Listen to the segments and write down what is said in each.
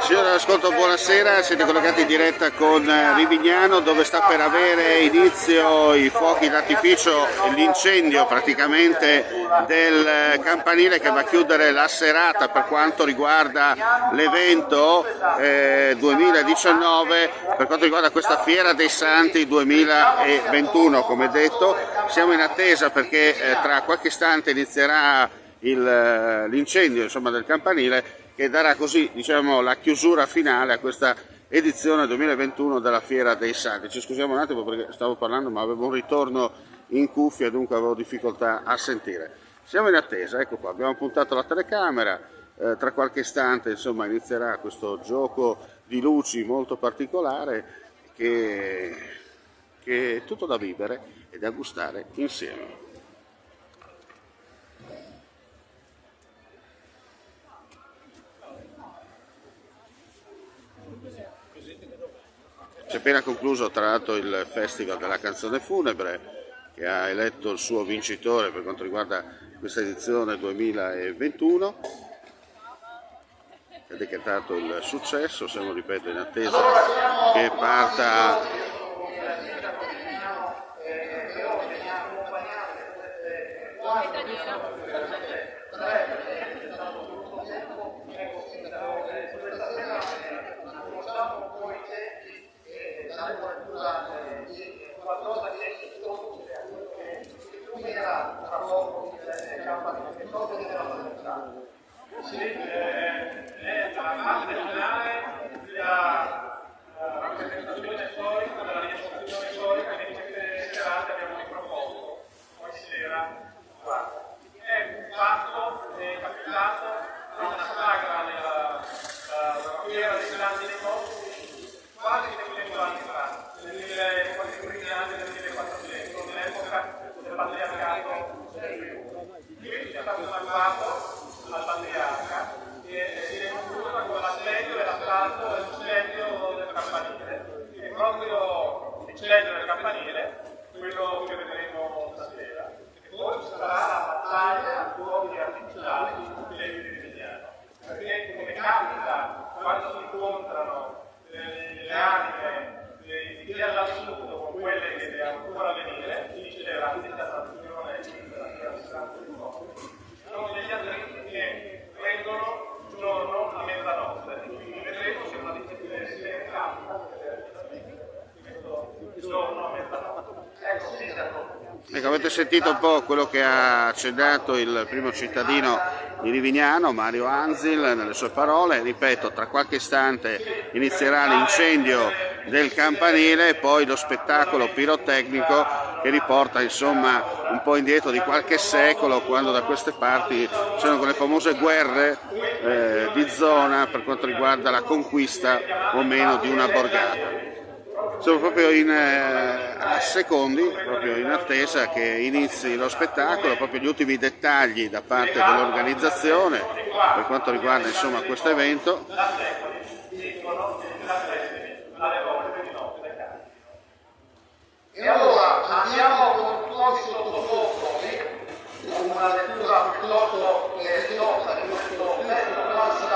Signore ascolto, buonasera, siete collegati in diretta con Rivignano, dove sta per avere inizio i fuochi d'artificio, l'incendio praticamente del campanile che va a chiudere la serata per quanto riguarda l'evento 2019, per quanto riguarda questa Fiera dei Santi 2021. Come detto, siamo in attesa perché tra qualche istante inizierà l'incendio, insomma, del campanile, che darà così, diciamo, la chiusura finale a questa edizione 2021 della Fiera dei Santi. Ci scusiamo un attimo perché stavo parlando ma avevo un ritorno in cuffia e dunque avevo difficoltà a sentire. Siamo in attesa, ecco qua, abbiamo puntato la telecamera, tra qualche istante insomma inizierà questo gioco di luci molto particolare che è tutto da vivere e da gustare insieme. Si è appena concluso tra l'altro il Festival della Canzone Funebre, che ha eletto il suo vincitore per quanto riguarda questa edizione 2021, ha decretato il successo. Siamo, ripeto, in attesa che parta qualcosa che illuminerà tra poco il campanile, che cosa deve rappresentare. Sì, è la parte finale della rappresentazione storica, della rievocazione storica che in queste serate abbiamo riproposto. Poi sera, guarda, è un fatto capitato a una sagra della Fiera dei Santi dei Monti quasi 600 anni fa. Quasi primi anni del 1400, nell'epoca del patriarcato del Friuli. Quindi è stato salvato dal patriarca e viene conclusa con l'assedio e l'assalto e l'incendio del campanile. E proprio l'incendio del campanile, quello che vedremo stasera. E poi ci sarà la battaglia a fuochi artificiali di tutti i legni di Rivignano. Perché come capita quando si incontrano le anime di chi ha vissuto con quelle che devono ancora venire, dice la visitazione della Fiera dei Santi dei Monti. Ci sono degli atleti che prendono un giorno a mezzanotte, quindi vedremo se una disciplina si capita questo giorno a mezzanotte. Ecco, sì, ecco, avete sentito un po' quello che ha accennato il primo cittadino di Rivignano, Mario Anzil, nelle sue parole. Ripeto, tra qualche istante inizierà l'incendio del campanile e poi lo spettacolo pirotecnico che riporta insomma un po' indietro di qualche secolo, quando da queste parti c'erano quelle famose guerre di zona per quanto riguarda la conquista o meno di una borgata. Sono proprio a secondi, proprio in attesa che inizi lo spettacolo, proprio gli ultimi dettagli da parte dell'organizzazione per quanto riguarda insomma questo evento. E allora andiamo con tutti sottofondo, una lettura piuttosto ridotta di questo testo classico.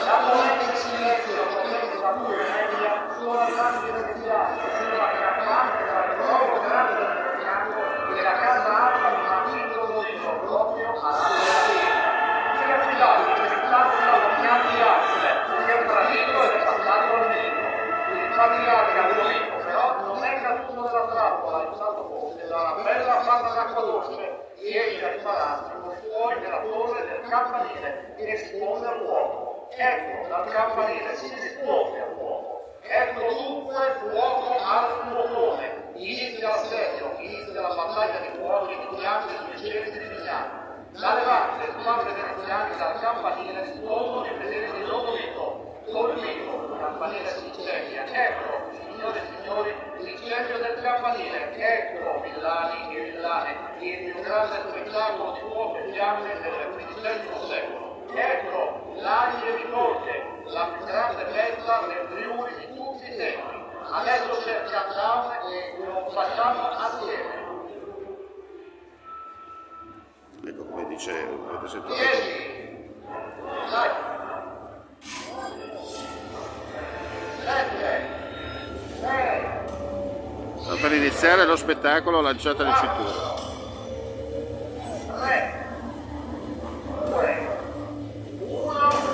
La momento in silenzio, la potente da cui media, suona grandi iniziali, suona campante tra il corpo grande del fianco e la casa alta di un antico dotino proprio alla sera. Si è affidato il risultato della dominante di Axel, si è tradito ed è passato al nemico. Il familiare Abolito, però, non è caduto nella trappola, in stato fosse da una bella fata d'acqua dolce, e egli ha imparato fuori della torre del campanile e risponde al fuoco. Ecco, dal campanile si risponde al fuoco. Ecco dunque fuoco al fuocone. Inizia l'assedio, inizia la battaglia di fuochi di anni vincenti di Rivignano. La levante le squadre veneziane dal campanile rispondono in presenza di Lodovico. Colpito, il campanile si incendia. Ecco, signore e signori, l'incendio del campanile. Ecco, villani e villane, il più grande spettacolo di fuoco e fiamme del XV secolo. Ecco, l'Agile di Ponte, la più grande festa nel Friuli di tutti i tempi. Adesso c'è il countdown e lo facciamo assieme. Ecco, come dice, avete sentito? 10, 9, 7, 6, Per iniziare lo spettacolo lanciata di cintura. 3, 2, 1.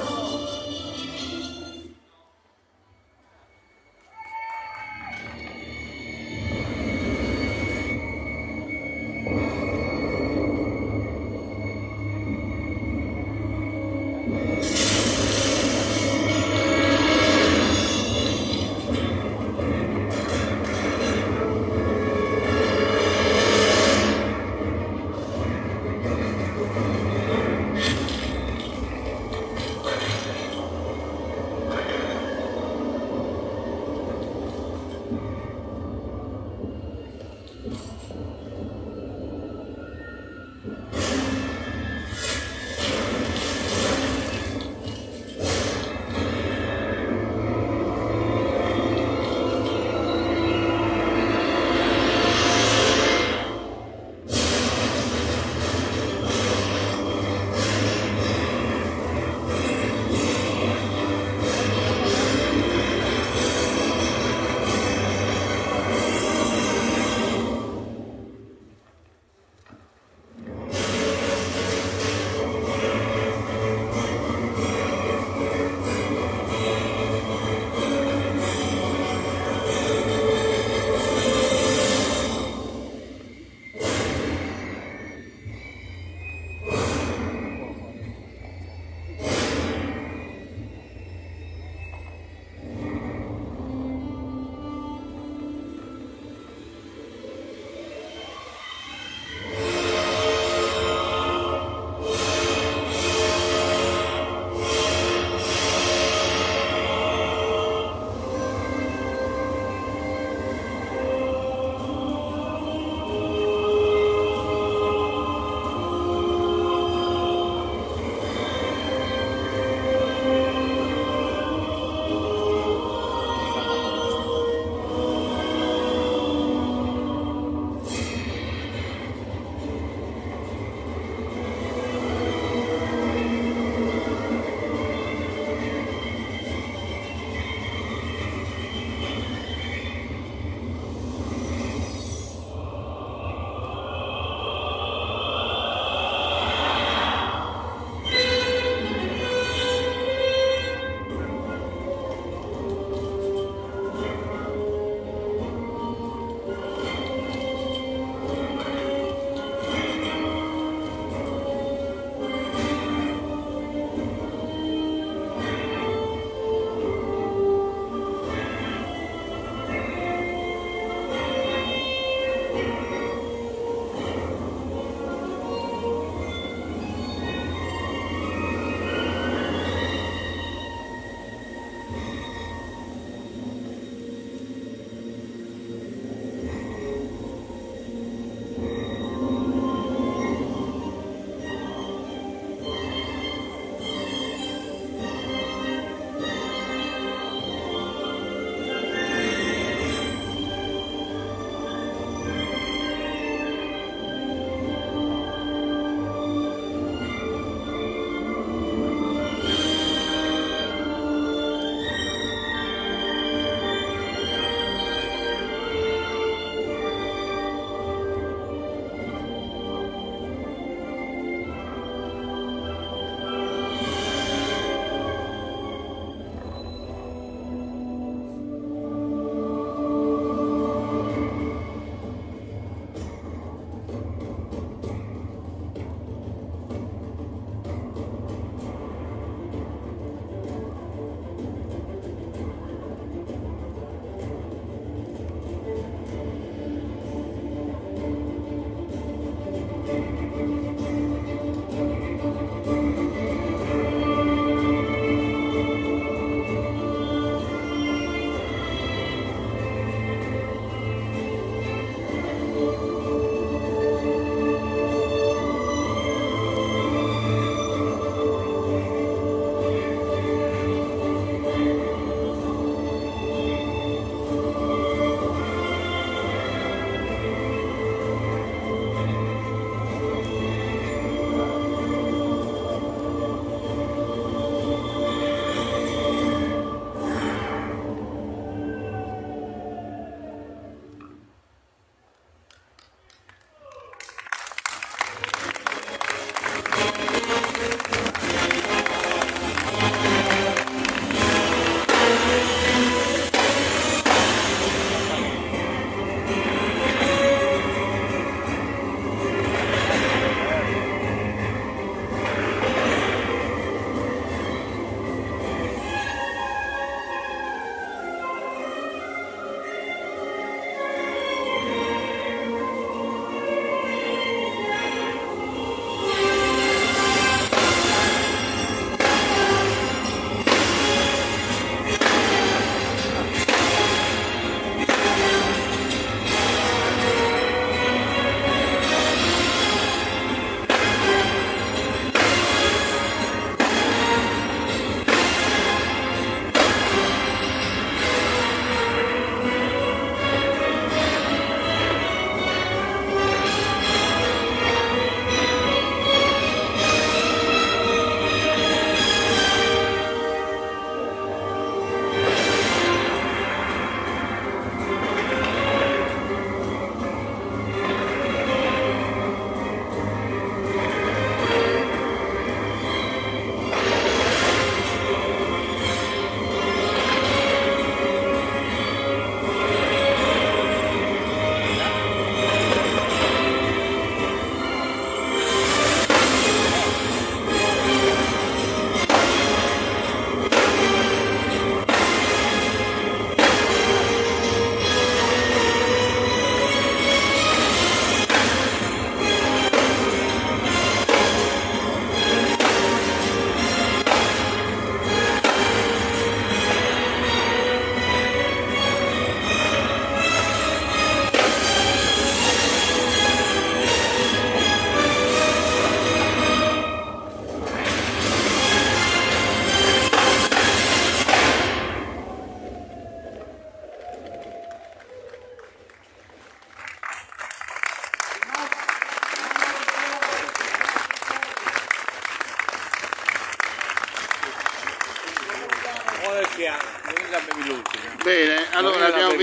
Bene, allora abbiamo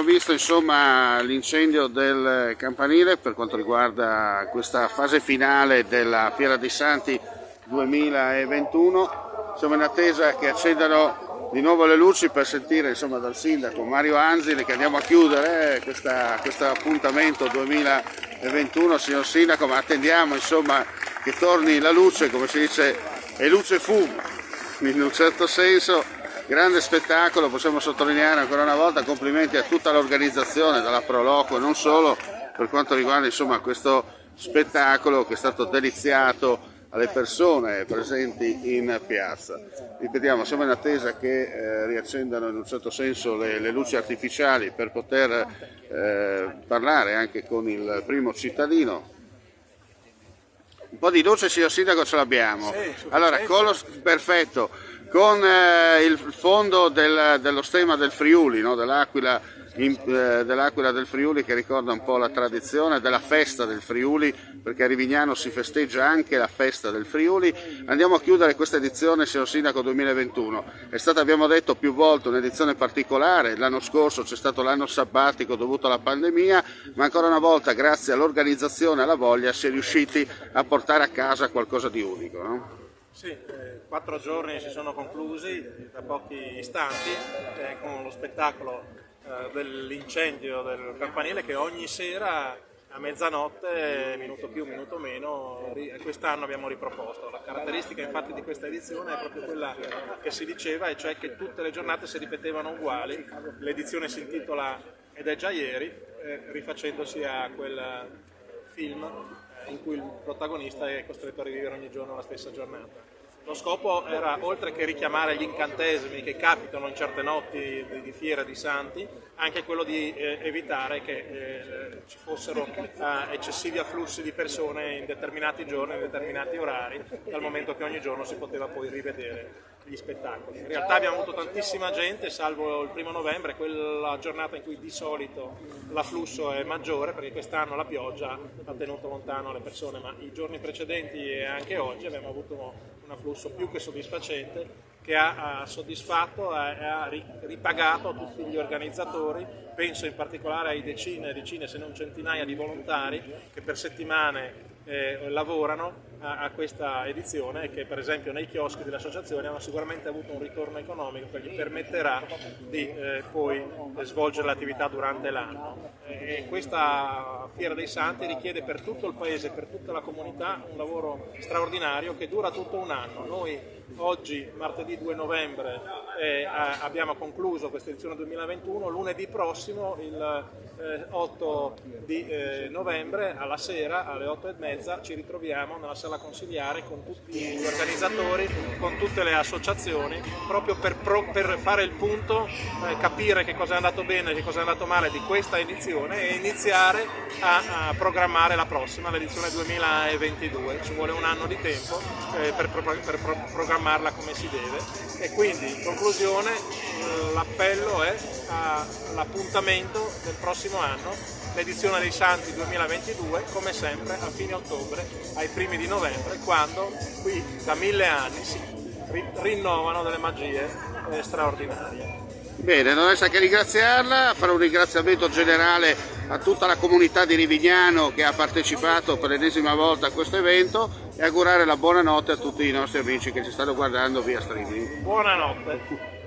visto insomma l'incendio del campanile per quanto riguarda questa fase finale della Fiera dei Santi 2021. Siamo in attesa che accendano di nuovo le luci per sentire insomma dal sindaco Mario Anzili che andiamo a chiudere questo appuntamento 2021, signor sindaco, ma attendiamo insomma che torni la luce, come si dice, e luce fumo in un certo senso. Grande spettacolo, possiamo sottolineare ancora una volta, complimenti a tutta l'organizzazione, dalla Proloco e non solo, per quanto riguarda insomma questo spettacolo che è stato deliziato alle persone presenti in piazza. Ripetiamo, siamo in attesa che riaccendano in un certo senso le luci artificiali per poter parlare anche con il primo cittadino. Un po' di luce, signor sindaco, ce l'abbiamo. Allora, perfetto. Con il fondo dello stemma del Friuli, no? dell'Aquila del Friuli, che ricorda un po' la tradizione della festa del Friuli, perché a Rivignano si festeggia anche la festa del Friuli. Andiamo a chiudere questa edizione, signor sindaco, 2021. È stata, abbiamo detto più volte, un'edizione particolare. L'anno scorso c'è stato l'anno sabbatico dovuto alla pandemia, ma ancora una volta, grazie all'organizzazione e alla voglia, si è riusciti a portare a casa qualcosa di unico, no? Sì, 4 giorni si sono conclusi da pochi istanti con lo spettacolo dell'incendio del campanile che ogni sera a mezzanotte, minuto più, minuto meno, quest'anno abbiamo riproposto. La caratteristica infatti di questa edizione è proprio quella che si diceva, e cioè che tutte le giornate si ripetevano uguali. L'edizione si intitola Ed è già ieri, rifacendosi a quel film in cui il protagonista è costretto a rivivere ogni giorno la stessa giornata. Lo scopo era, oltre che richiamare gli incantesimi che capitano in certe notti di fiera di santi, anche quello di evitare che ci fossero eccessivi afflussi di persone in determinati giorni, in determinati orari, dal momento che ogni giorno si poteva poi rivedere gli spettacoli. In realtà abbiamo avuto tantissima gente, salvo il 1° novembre, quella giornata in cui di solito l'afflusso è maggiore, perché quest'anno la pioggia ha tenuto lontano le persone, ma i giorni precedenti e anche oggi abbiamo avuto un afflusso più che soddisfacente, che ha soddisfatto e ha ripagato tutti gli organizzatori. Penso in particolare ai decine, se non centinaia di volontari che per settimane lavorano a questa edizione e che per esempio nei chioschi delle associazioni hanno sicuramente avuto un ritorno economico che gli permetterà di poi svolgere l'attività durante l'anno. E questa Fiera dei Santi richiede per tutto il paese, per tutta la comunità, un lavoro straordinario che dura tutto un anno. Noi oggi, martedì 2 novembre, abbiamo concluso questa edizione 2021, lunedì prossimo, il 8 di novembre, alla sera, alle 8:30, ci ritroviamo nella sala consiliare con tutti gli organizzatori, con tutte le associazioni, proprio per fare il punto, capire che cosa è andato bene e che cosa è andato male di questa edizione e iniziare a programmare la prossima, l'edizione 2022. Ci vuole un anno di tempo per programmarla come si deve. E quindi, in conclusione, l'appello è all'appuntamento del prossimo anno, l'edizione dei Santi 2022, come sempre a fine ottobre, ai primi di novembre, quando qui da 1000 anni si rinnovano delle magie straordinarie. Bene, non resta che ringraziarla, fare un ringraziamento generale a tutta la comunità di Rivignano che ha partecipato per l'ennesima volta a questo evento e augurare la buonanotte a tutti i nostri amici che ci stanno guardando via streaming. Buonanotte.